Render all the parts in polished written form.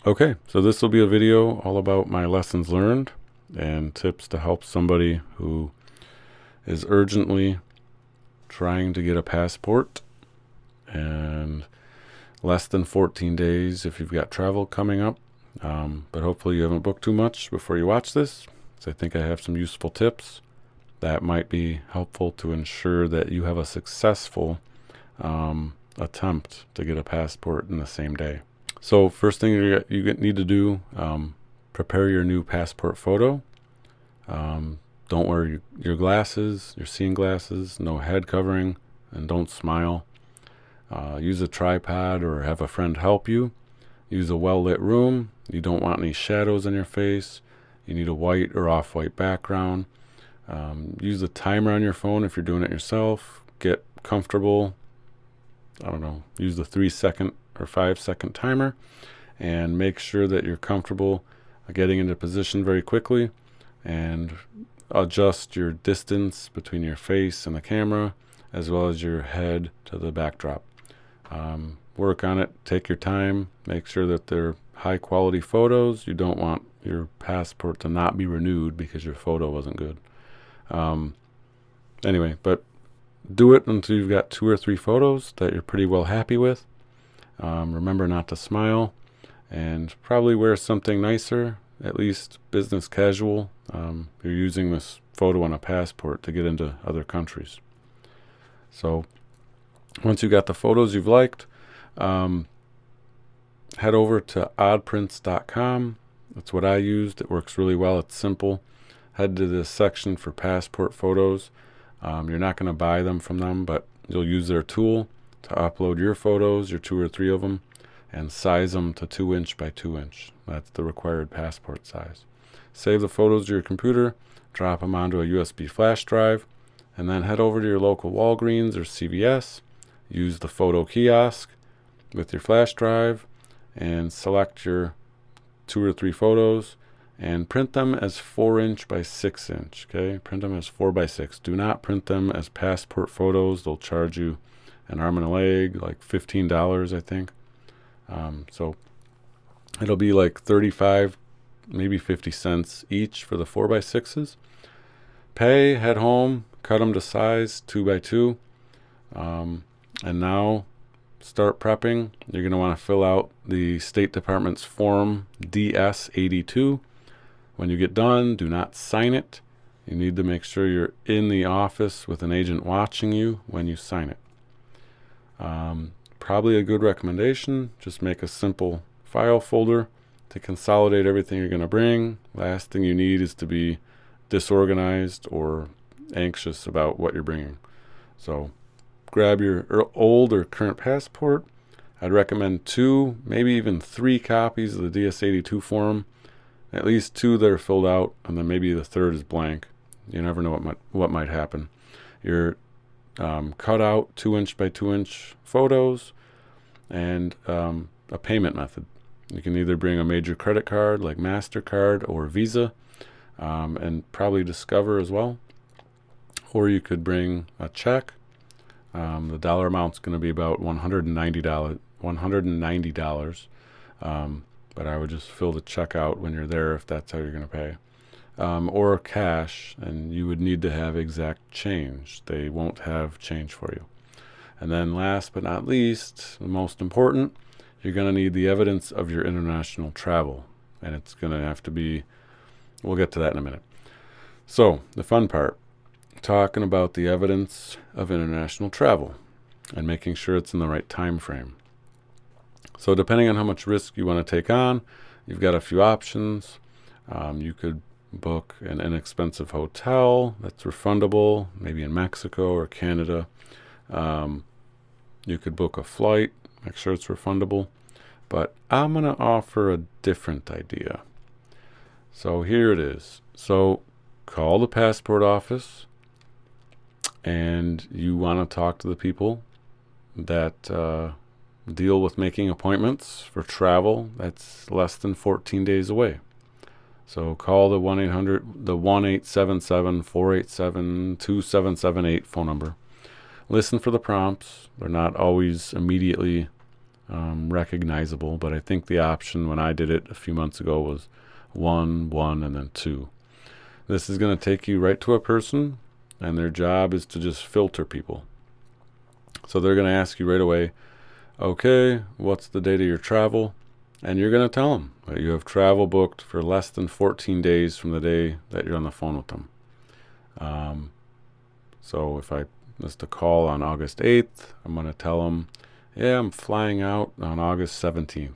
Okay, so this will be a video all about my lessons learned and tips to help somebody who is urgently trying to get a passport and less than 14 days if you've got travel coming up. But hopefully you haven't booked too much before you watch this. So I think I have some useful tips that might be helpful to ensure that you have a successful attempt to get a passport in the same day. So first thing you need to do, prepare your new passport photo. Don't wear your glasses, your seeing glasses, no head covering, and don't smile. Use a tripod or have a friend help you. Use a well-lit room. You don't want any shadows in your face. You need a white or off-white background. Use the timer on your phone if you're doing it yourself. Get comfortable. Use the 3-second or 5-second timer and make sure that you're comfortable getting into position very quickly, and adjust your distance between your face and the camera as well as your head to the backdrop. Work on it, take your time, make sure that they're high quality photos. You don't want your passport to not be renewed because your photo wasn't good. Anyway, but do it until you've got 2 or 3 photos that you're pretty well happy with. Remember not to smile, and probably wear something nicer, at least business casual. You're using this photo on a passport to get into other countries. So once you got the photos you've liked, head over to oddprints.com. That's what I used. It works really well. It's simple. Head to this section for passport photos. You're not going to buy them from them, but you'll use their tool to upload your photos, your 2 or 3 of them, and size them to 2 inch by 2 inch. That's the required passport size. Save the photos to your computer, drop them onto a USB flash drive, and then head over to your local Walgreens or CVS. Use the photo kiosk with your flash drive and select your 2 or 3 photos and print them as 4 inch by 6 inch. Okay, print them as 4 by 6. Do not print them as passport photos. They'll charge you an arm and a leg, like $15, I think. So it'll be like 35, maybe 50 cents each for the 4 by 6s. Pay, head home, cut them to size 2 by 2. And now start prepping. You're going to want to fill out the State Department's Form DS-82. When you get done, do not sign it. You need to make sure you're in the office with an agent watching you when you sign it. Probably a good recommendation, just make a simple file folder to consolidate everything you're going to bring. Last thing you need is to be disorganized or anxious about what you're bringing. So grab your old or current passport. I'd recommend 2, maybe even 3 copies of the DS-82 form, at least 2 that are filled out, and then maybe the 3rd is blank. You never know what might happen. Your cut out 2 inch by 2 inch photos, and a payment method. You can either bring a major credit card like MasterCard or Visa, and probably Discover as well, or you could bring a check. The dollar amount's going to be about $190. But I would just fill the check out when you're there if that's how you're going to pay. Or cash, and you would need to have exact change. They won't have change for you. And then last but not least, the most important, you're going to need the evidence of your international travel. And it's going to have to be, we'll get to that in a minute. So the fun part, talking about the evidence of international travel and making sure it's in the right time frame. So depending on how much risk you want to take on, you've got a few options. You could book an inexpensive hotel that's refundable, maybe in Mexico or Canada. You could book a flight, make sure it's refundable. But I'm going to offer a different idea. So here it is. So call the passport office, and you want to talk to the people that deal with making appointments for travel that's less than 14 days away. So call the 1-877-487-2778 phone number. Listen for the prompts. They're not always immediately recognizable, but I think the option when I did it a few months ago was 1, 1, and then 2. This is going to take you right to a person, and their job is to just filter people. So they're going to ask you right away, okay, what's the date of your travel? And you're going to tell them that you have travel booked for less than 14 days from the day that you're on the phone with them. So if I was to call on August 8th, I'm going to tell them, yeah, I'm flying out on August 17th.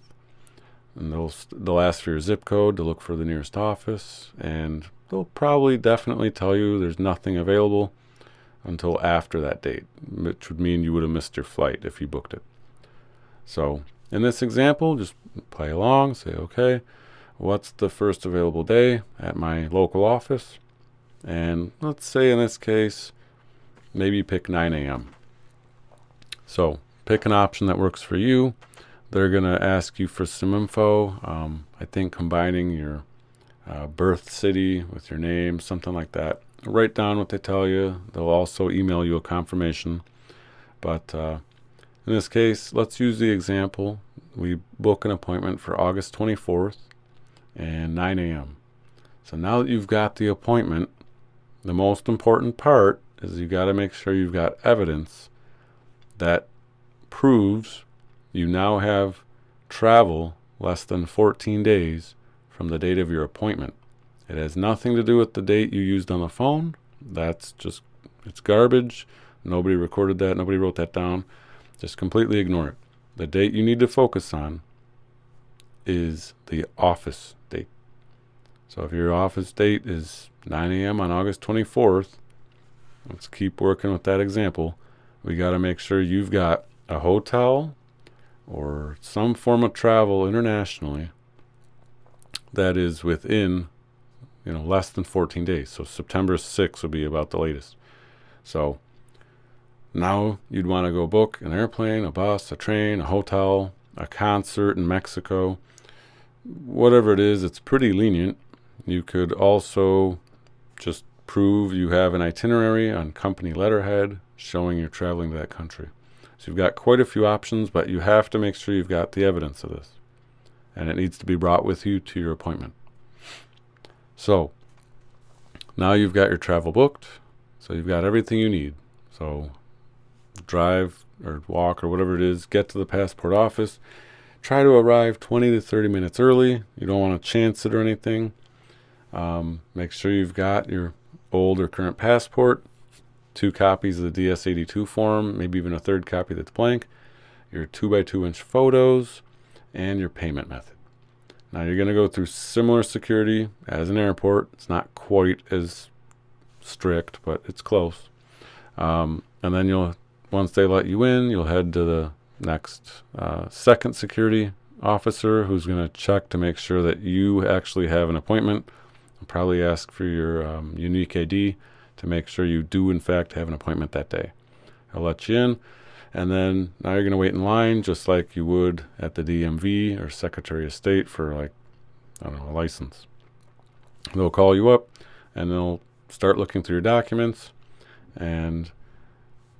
And they'll ask for your zip code to look for the nearest office, and they'll probably definitely tell you there's nothing available until after that date, which would mean you would have missed your flight if you booked it. So in this example, just play along, say, okay, what's the first available day at my local office? And let's say in this case, maybe pick 9 a.m. So pick an option that works for you. They're going to ask you for some info. I think combining your birth city with your name, something like that. Write down what they tell you. They'll also email you a confirmation. But in this case, let's use the example. We book an appointment for August 24th and 9 a.m. So now that you've got the appointment, the most important part is you got to make sure you've got evidence that proves you now have travel less than 14 days from the date of your appointment. It has nothing to do with the date you used on the phone. That's just, it's garbage. Nobody recorded that. Nobody wrote that down. Just completely ignore it. The date you need to focus on is the office date. So if your office date is 9 a.m. on August 24th, let's keep working with that example. We got to make sure you've got a hotel or some form of travel internationally that is within less than 14 days. So September 6th would be about the latest. So now you'd want to go book an airplane, a bus, a train, a hotel, a concert in Mexico. Whatever it is, it's pretty lenient. You could also just prove you have an itinerary on company letterhead showing you're traveling to that country. So you've got quite a few options, but you have to make sure you've got the evidence of this. And it needs to be brought with you to your appointment. So now you've got your travel booked. So you've got everything you need. So drive or walk or whatever it is, get to the passport office. Try to arrive 20 to 30 minutes early. You don't want to chance it or anything. Make sure you've got your old or current passport, 2 copies of the DS-82 form, maybe even a 3rd copy that's blank, your 2x2 inch photos, and your payment method. Now you're going to go through similar security as an airport. It's not quite as strict, but it's close. And then once they let you in, you'll head to the next second security officer who's going to check to make sure that you actually have an appointment. I'll probably ask for your unique ID to make sure you do in fact have an appointment that day. I'll let you in, and then now you're going to wait in line just like you would at the DMV or Secretary of State for a license. They'll call you up and they'll start looking through your documents and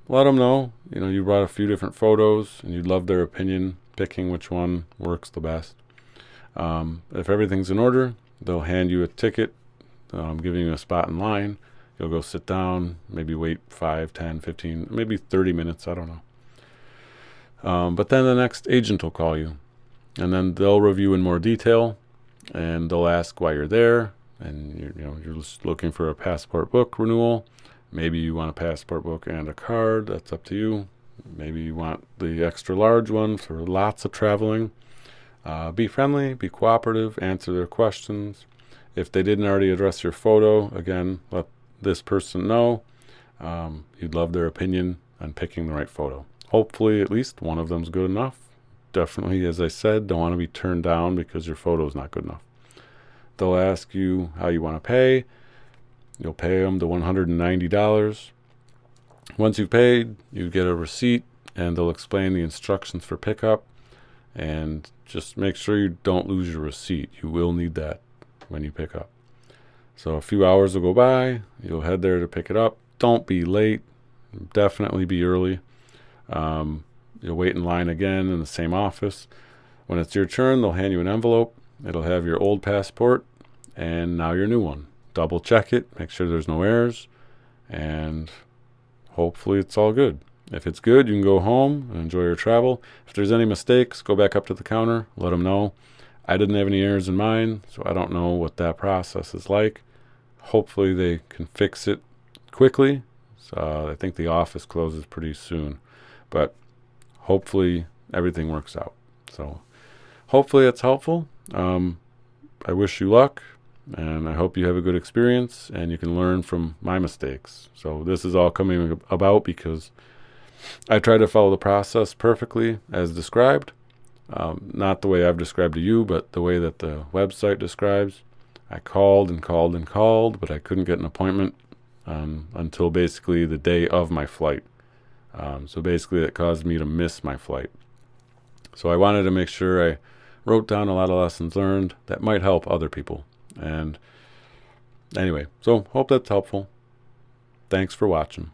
let them know you brought a few different photos and you'd love their opinion picking which one works the best. If everything's in order, they'll hand you a ticket, giving you a spot in line. You'll go sit down, maybe wait 5, 10, 15, maybe 30 minutes, I don't know. But then the next agent will call you, and then they'll review in more detail, and they'll ask why you're there, and you're just looking for a passport book renewal. Maybe you want a passport book and a card. That's up to you. Maybe you want the extra large one for lots of traveling. Be friendly, be cooperative, answer their questions. If they didn't already address your photo, again, let this person know. You'd love their opinion on picking the right photo. Hopefully at least one of them's good enough. Definitely, as I said, don't want to be turned down because your photo is not good enough. They'll ask you how you want to pay. You'll pay them the $190. Once you've paid, you get a receipt, and they'll explain the instructions for pickup. And just make sure you don't lose your receipt. You will need that when you pick up. So a few hours will go by. You'll head there to pick it up. Don't be late. Definitely be early. You'll wait in line again in the same office. When it's your turn, they'll hand you an envelope. It'll have your old passport and now your new one. Double check it, make sure there's no errors, and hopefully it's all good. If it's good, you can go home and enjoy your travel. If there's any mistakes, go back up to the counter, let them know. I didn't have any errors in mine, so I don't know what that process is like. Hopefully they can fix it quickly. So I think the office closes pretty soon, but hopefully everything works out. So hopefully it's helpful. I wish you luck, and I hope you have a good experience and you can learn from my mistakes. So this is all coming about because I try to follow the process perfectly as described. Not the way I've described to you, but the way that the website describes. I called and called and called, but I couldn't get an appointment until basically the day of my flight. So basically that caused me to miss my flight. So I wanted to make sure I wrote down a lot of lessons learned that might help other people. And anyway, so hope that's helpful. Thanks for watching.